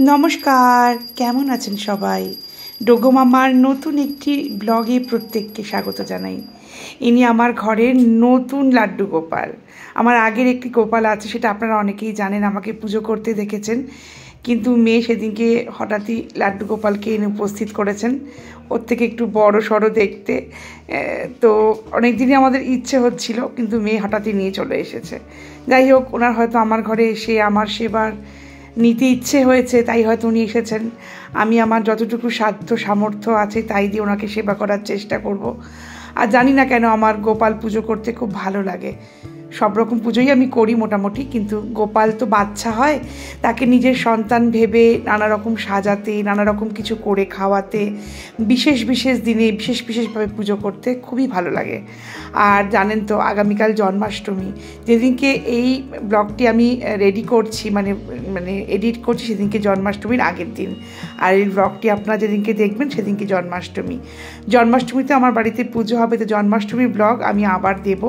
নমস্কার, কেমন আছেন সবাই? ডোগো মামার নতুন একটি ব্লগে প্রত্যেককে স্বাগত জানাই। ইনি আমার ঘরের নতুন লাড্ডু গোপাল। আমার আগের একটি গোপাল আছে, সেটা আপনারা অনেকেই জানেন, আমাকে পুজো করতে দেখেছেন। কিন্তু মেয়ে সেদিনকে হঠাৎই লাড্ডু গোপালকে এনে উপস্থিত করেছেন, ওর থেকে একটু বড় সড়ো দেখতে। তো অনেক দিনই আমাদের ইচ্ছে হচ্ছিল, কিন্তু মেয়ে হঠাৎই নিয়ে চলে এসেছে। যাই হোক, ওনার হয়তো আমার ঘরে এসে আমার সেবার নিতে ইচ্ছে হয়েছে, তাই হয়তো উনি এসেছেন। আমি আমার যতটুকু সাধ্য সামর্থ্য আছে তাই দিয়ে ওনাকে সেবা করার চেষ্টা করব। আর জানি না কেন আমার গোপাল পুজো করতে খুব ভালো লাগে। সব রকম পুজোই আমি করি মোটামুটি, কিন্তু গোপাল তো বাচ্চা হয়, তাকে নিজের সন্তান ভেবে নানা রকম সাজাতে, নানা রকম কিছু করে খাওয়াতে, বিশেষ বিশেষ দিনে বিশেষভাবে পুজো করতে খুবই ভালো লাগে। আর জানেন তো, আগামীকাল জন্মাষ্টমী। যেদিনকে এই ব্লগটি আমি রেডি করছি, মানে এডিট করছি, সেদিনকে জন্মাষ্টমীর আগের দিন। আর এই ব্লগটি আপনারা যেদিনকে দেখবেন সেদিনকে জন্মাষ্টমী। জন্মাষ্টমীতে আমার বাড়িতে পুজো হবে, তো জন্মাষ্টমীর ব্লগ আমি আবার দেব।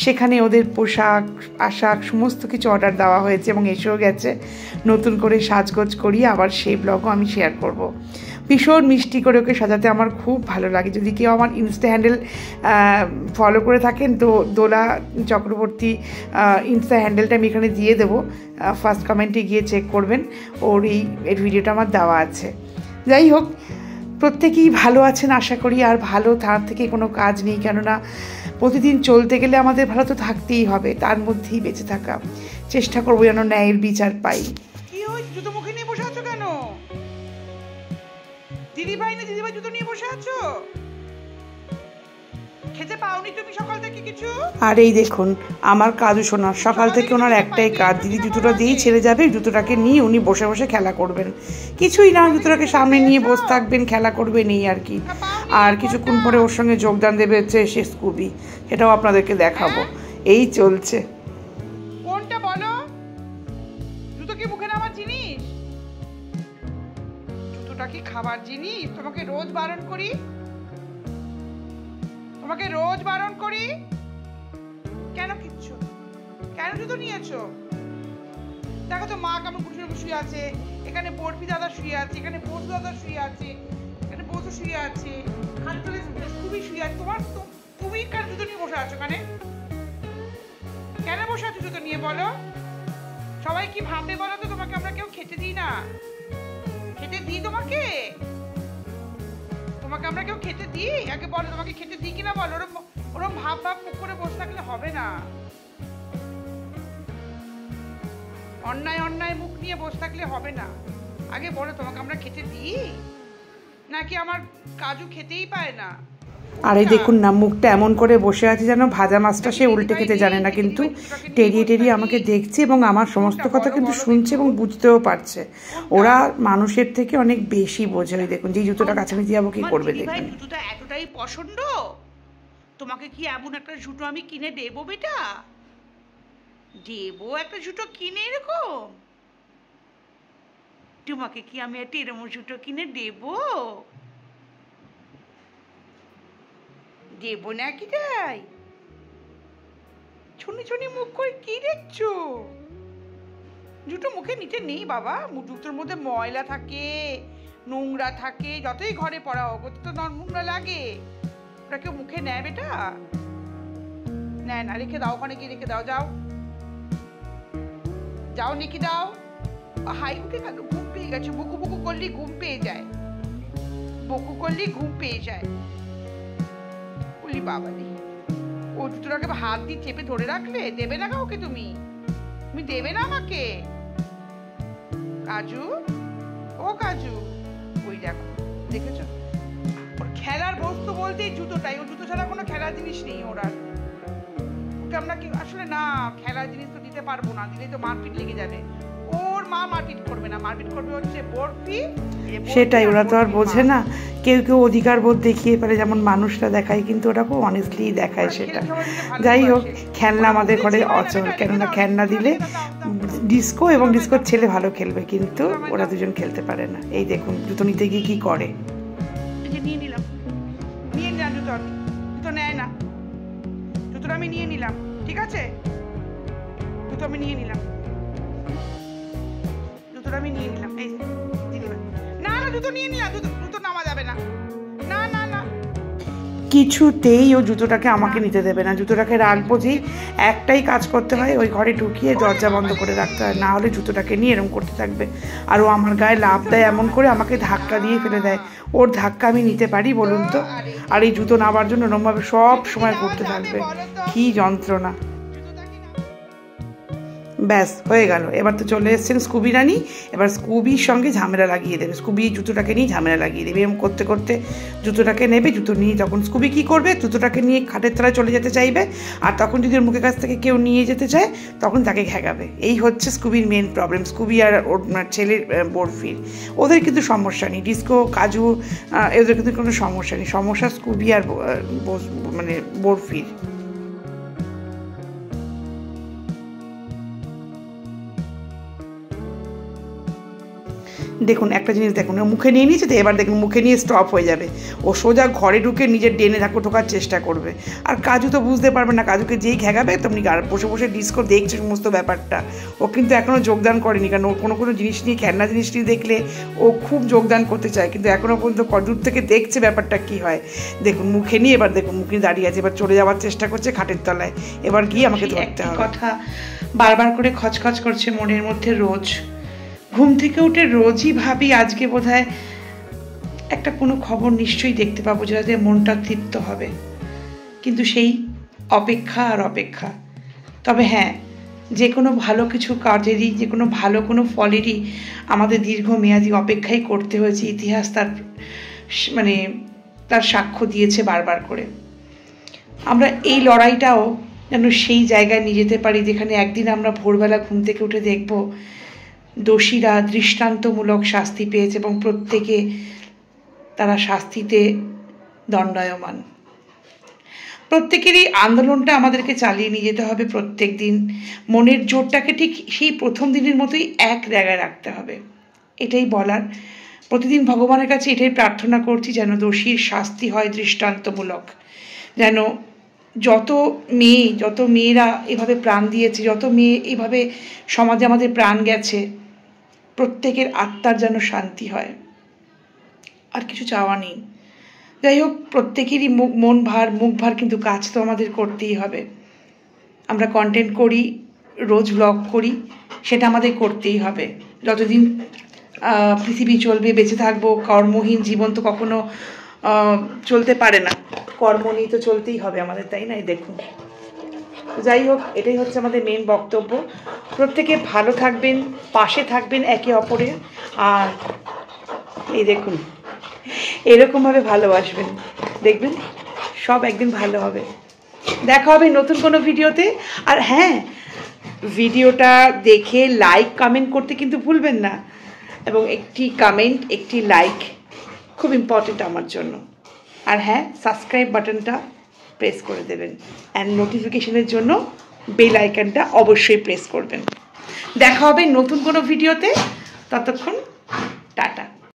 সেখানে ওদের পোশাক আশাক সমস্ত কিছু অর্ডার দেওয়া হয়েছে এবং এসেও গেছে। নতুন করে সাজগোজ করিয়ে আবার সেই ব্লগও আমি শেয়ার করব। ভীষণ মিষ্টি করে ওকে সাজাতে আমার খুব ভালো লাগে। যদি কেউ আমার ইনস্টা হ্যান্ডেল ফলো করে থাকেন, তো দোলা চক্রবর্তী ইনস্টা হ্যান্ডেলটা আমি এখানে দিয়ে দেবো, ফার্স্ট কমেন্টে গিয়ে চেক করবেন, ওর এর ভিডিওটা আমার দেওয়া আছে। যাই হোক, প্রত্যেকেই ভালো আছেন আশা করি। আর ভালো তার থেকে কোনো কাজ নেই, কেননা প্রতিদিন চলতে গেলে আমাদের ভালো তো থাকতেই হবে, তার মধ্যেই বেঁচে থাকা চেষ্টা করবো যেন ন্যায়ের বিচার পাই। কি হয়েছে, জুতো মুখে নিয়ে বসে আছো কেন? দিদিভাই জুতো নিয়ে বসে আছো? খেতে পাওনি তুমি সকাল থেকে কিছু? আর এই দেখুন আমার কাজু সোনা, সকাল থেকে ওনার একটাই কাজ, দিদি জুতোটা দিয়েই ছেড়ে যাবে, জুতোটাকে নিয়ে উনি বসে বসে খেলা করবেন। কিছুই না, জুতোটাকে সামনে নিয়ে বসে থাকবেন, খেলা করবেন, এই আর কি। আর কিছুক্ষণ পরে ওর সঙ্গে যোগদান দেবে হচ্ছে সে স্কুবি, সেটাও আপনাদেরকে দেখাবো। এই চলছে। কোনটা বলো? জুতো কি মুখে নেওয়ার জিনিস? জুতোটা কি খাবার জিনিস? তোমাকে রোজ বারণ করি, কেন কিচ্ছু, কেন জুতো নিয়েছো? দেখো তো মা কেমন শুয়ে আছে, এখানে বরফি দাদা শুয়ে আছে, এখানে বসু দাদা শুয়ে আছে, এখানে বসু শুয়ে আছে, খানতলে খুবই শুয়ে আছে। তুমি কেন জুতো নিয়ে বসে আছো? কেন বসে আছো জুতো নিয়ে বলো? সবাই কি ভাববে বলো তো? তোমাকে আমরা কেউ খেতে দিই না। খেতে দিই তোমাকে আমরা কেউ খেতে দিই? আগে বলো, তোমাকে খেতে দিই কিনা বলো। ওরম ভাব মুখ করে বসে থাকলে হবে না। অন্যায় মুখ নিয়ে বসে থাকলে হবে না। আগে বলো, তোমাকে আমরা খেতে দিই নাকি আমার কাজু খেতেই পায় না? আর এই দেখুন না, মুখটা এমন করে বসে আছে যেন ভাজা মাছটা সে উল্টে খেতে জানে না, কিন্তু টেরিয়ে আমাকে দেখছে এবং আমার সমস্ত কথা কিন্তু শুনছে এবং বুঝতেও পারছে। ওরা মানুষের থেকে অনেক বেশি বোঝে। ওই দেখুন, যে জুতোটা কাছাকাছি যাবো কি করবে দেখুন। জুতোটা এতটাই পছন্দ, তোমাকে কি এমন একটা জুতো আমি কিনে দেবো বেটা? দেবো একটা জুতো কিনে, এরকম তোমাকে কি আমি একটা এরকম জুতো কিনে দেবো নাকি? তাই ছুনি মুখ করে কি দেখছো? জুতো মুখে নিতে নেই বাবা, জুতোর মধ্যে ময়লা থাকে, নোংরা থাকে, যতই ঘরে পড়া হোক তো নোংরা লাগে। ওটা কেউ মুখে নেয় বেটা? নেয় না। রেখে দাও, ওখানে গিয়ে রেখে দাও। যাও নেকি দাও। হাই উঠে গেল, ঘুম পেয়ে গেছে। বকু করলেই ঘুম পেয়ে যায়। বলি বাবা রে, ও জুতোটাকে হাত দিয়ে চেপে ধরে রাখলে, দেবে না কাউকে? তুমি দেবে না আমাকে? কাজু, ও কাজু, ওই দেখো, দেখেছো? ওর খেলার বস্তু বলতেই জুতোটাই। ও জুতো ছাড়া কোনো খেলার জিনিস নেই ওর। আর ওকে আমরা কি আসলে না, খেলার জিনিস তো দিতে পারবো না, দিলে তো মারপিট লেগে যাবে। ওর মা মারপিট করবে না, মারপিট করবে হচ্ছে বরফি। সেটাই, ওরা তো আর বোঝে না। কেউ অধিকার বোধ দেখিয়ে পারে, যেমন মানুষরা দেখায়, কিন্তু ওরা খুব অনেস্টলি দেখায় সেটা। যাই হোক, খেলনা আমাদের ঘরে অচল, কেননা খেলনা দিলে ডিস্কো এবং ডিস্কোর ছেলে ভালো খেলবে, কিন্তু ওরা দুজন খেলতে পারে না। এই দেখুন জুতো নিতে গিয়ে কি করে। নিয়ে নিলাম জুতো নেয় না। জুতোটা আমি নিয়ে নিলাম, ঠিক আছে? জুতোটা আমি নিয়ে নিলাম। এই জুতো নিয়ে নিলাম, জুতো নামা যাবে না, না না না, কিছুতেই ও জুতোটাকে আমাকে নিতে দেবে না। জুতোটাকে রাখবো যেই একটাই কাজ করতে হয়, ওই ঘরে ঢুকিয়ে দরজা বন্ধ করে রাখতে হয়, না হলে জুতোটাকে নিয়ে এরম করতে থাকবে। আর ও আমার গায়ে লাফ দেয়, এমন করে আমাকে ধাক্কা দিয়ে ফেলে দেয়। ওর ধাক্কা আমি নিতে পারি বলুন তো? আর এই জুতো নাবার জন্য ওরমভাবে সব সময় করতে থাকবে, কী যন্ত্রণা। ব্যাস হয়ে গেল। এবার তো চলে এসেছেন স্কুবি রানী, এবার স্কুবির সঙ্গে ঝামেলা লাগিয়ে দেবে, স্কুবি জুতোটাকে নিয়ে ঝামেলা লাগিয়ে দেবে। এরকম করতে করতে জুতোটাকে নেবে, জুতো নিয়ে তখন স্কুবি কী করবে, জুতোটাকে নিয়ে খাটের তলায় চলে যেতে চাইবে, আর তখন যদি ওর মুখের কাছ থেকে কেউ নিয়ে যেতে চায় তখন তাকে ঘেঁকাবে। এই হচ্ছে স্কুবির মেন প্রবলেম, স্কুবি আর ওর ছেলের বরফির। ওদের কিন্তু সমস্যা নেই, ডিস্কো কাজু এদের কিন্তু কোনো সমস্যা নেই, সমস্যা স্কুবি আর মানে বরফির। দেখুন একটা জিনিস দেখুন, মুখে নিয়ে নিয়েছে তো, এবার দেখুন মুখে নিয়ে স্টপ হয়ে যাবে, ও সোজা ঘরে ঢুকে নিজের ডেনে ঢোকার চেষ্টা করবে। আর কাজু তো বুঝতে পারবে না, কাজুকে যেই ঘেঁকাবে তেমনি বসে বসে ডিস্কো দেখছে সমস্ত ব্যাপারটা। ও কিন্তু এখনও যোগদান করেনি, কারণ ও কোনো জিনিস নিয়ে, খেলনা জিনিস নিয়ে দেখলে ও খুব যোগদান করতে চায়, কিন্তু এখনও পর্যন্ত দূর থেকে দেখছে ব্যাপারটা কী হয়। দেখুন মুখে নিয়ে, এবার দেখুন মুখে দাঁড়িয়ে আছে, এবার চলে যাওয়ার চেষ্টা করছে খাটের তলায়, এবার গিয়ে আমাকে ধরতে হবে। কথা বারবার করে খচখচ করছে মনের মধ্যে রোজ। ঘুম থেকে উঠে রোজই ভাবি আজকে বোধহয় একটা কোনো খবর নিশ্চয়ই দেখতে পাবো যাতে মনটা তৃপ্ত হবে, কিন্তু সেই অপেক্ষা আর অপেক্ষা। তবে হ্যাঁ, যে কোনো ভালো কিছু কাজেরই, যে কোনো ভালো কোনো ফলেরই আমাদের দীর্ঘমেয়াদী অপেক্ষাই করতে হয়েছে। ইতিহাস তার তার সাক্ষ্য দিয়েছে বারবার করে। আমরা এই লড়াইটাও যেন সেই জায়গায় নিয়ে যেতে পারি যেখানে একদিন আমরা ভোরবেলা ঘুম থেকে উঠে দেখব দোষীরা দৃষ্টান্তমূলক শাস্তি পেয়েছে এবং প্রত্যেকে তারা শাস্তিতে দণ্ডায়মান। প্রত্যেকেরই আন্দোলনটা আমাদেরকে চালিয়ে নিয়ে যেতে হবে প্রত্যেক দিন। মনের জোরটাকে ঠিক সেই প্রথম দিনের মতোই এক জায়গায় রাখতে হবে, এটাই বলার। প্রতিদিন ভগবানের কাছে এটাই প্রার্থনা করছি, যেন দোষীর শাস্তি হয় দৃষ্টান্তমূলক, যেন যত মেয়েরা এভাবে প্রাণ দিয়েছে, যত মেয়ে এভাবে সমাজে আমাদের প্রাণ গেছে, প্রত্যেকের আত্মার যেন শান্তি হয়, আর কিছু চাওয়া নেই। যাই হোক, প্রত্যেকেরই মুখ ভার কিন্তু কাজ তো আমাদের করতেই হবে। আমরা কন্টেন্ট করি, রোজ ব্লগ করি, সেটা আমাদের করতেই হবে। যতদিন পৃথিবী চলবে, বেঁচে থাকবো, কর্মহীন জীবন তো কখনো চলতে পারে না, কর্ম নিয়ে তো চলতেই হবে আমাদের, তাই না? দেখুন, যাই হোক, এটাই হচ্ছে আমাদের মেন বক্তব্য। প্রত্যেকে ভালো থাকবেন, পাশে থাকবেন একে অপরের, আর এই দেখুন এরকমভাবে ভালোবাসবেন, দেখবেন সব একদিন ভালো হবে। দেখা হবে নতুন কোনো ভিডিওতে। আর হ্যাঁ, ভিডিওটা দেখে লাইক কমেন্ট করতে কিন্তু ভুলবেন না, এবং একটি কমেন্ট, একটি লাইক খুব ইম্পর্টেন্ট আমার জন্য। আর হ্যাঁ, সাবস্ক্রাইব বাটনটা প্রেস করে দেবেন, অ্যান্ড নোটিফিকেশনের জন্য বেল আইকনটা অবশ্যই প্রেস করবেন। দেখা হবে নতুন কোনো ভিডিওতে, ততক্ষণ টাটা।